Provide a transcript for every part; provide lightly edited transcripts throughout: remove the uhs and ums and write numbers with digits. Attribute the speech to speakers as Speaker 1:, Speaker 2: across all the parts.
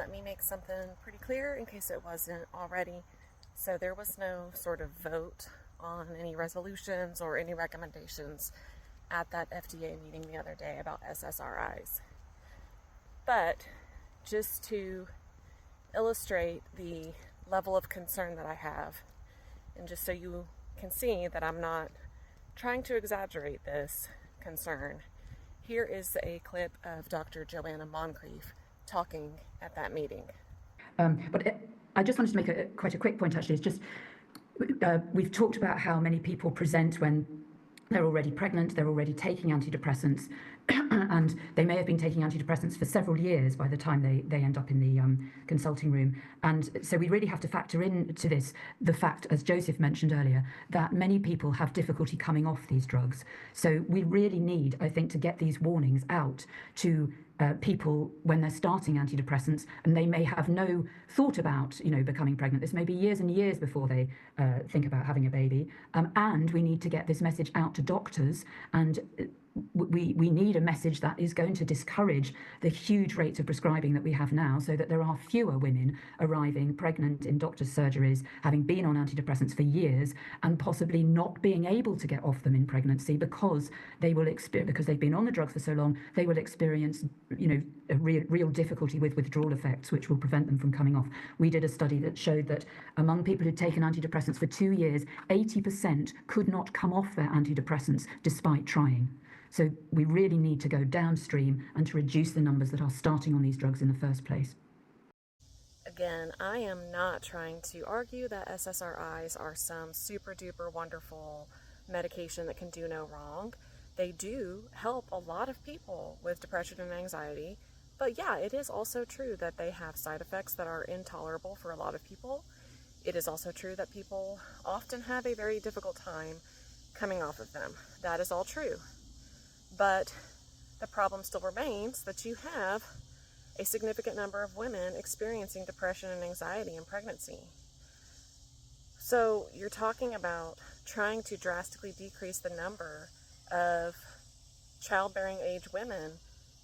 Speaker 1: let me make something pretty clear in case it wasn't already. So there was no sort of vote on any resolutions or any recommendations at that FDA meeting the other day about SSRIs. But just to illustrate the level of concern that I have, and just so you can see that I'm not trying to exaggerate this concern, here is a clip of Dr. Joanna Moncrief talking at that meeting.
Speaker 2: I just wanted to make quite a quick point, actually. It's just, we've talked about how many people present when they're already pregnant, they're already taking antidepressants, and they may have been taking antidepressants for several years by the time they end up in the consulting room. And so we really have to factor into this the fact, as Joseph mentioned earlier, that many people have difficulty coming off these drugs. So we really need, I think, to get these warnings out to people when they're starting antidepressants, and they may have no thought about, becoming pregnant. This may be years and years before they think about having a baby. And we need to get this message out to doctors, and we need a message that is going to discourage the huge rates of prescribing that we have now, so that there are fewer women arriving pregnant in doctors' surgeries, having been on antidepressants for years, and possibly not being able to get off them in pregnancy because because they've been on the drugs for so long, they will experience a real difficulty with withdrawal effects, which will prevent them from coming off. We did a study that showed that among people who'd taken antidepressants for 2 years, 80% could not come off their antidepressants despite trying. So we really need to go downstream and to reduce the numbers that are starting on these drugs in the first place.
Speaker 1: Again, I am not trying to argue that SSRIs are some super duper wonderful medication that can do no wrong. They do help a lot of people with depression and anxiety, but yeah, it is also true that they have side effects that are intolerable for a lot of people. It is also true that people often have a very difficult time coming off of them. That is all true. But the problem still remains that you have a significant number of women experiencing depression and anxiety in pregnancy. So you're talking about trying to drastically decrease the number of childbearing age women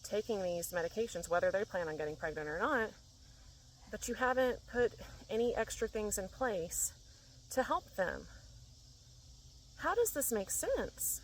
Speaker 1: taking these medications, whether they plan on getting pregnant or not, but you haven't put any extra things in place to help them. How does this make sense?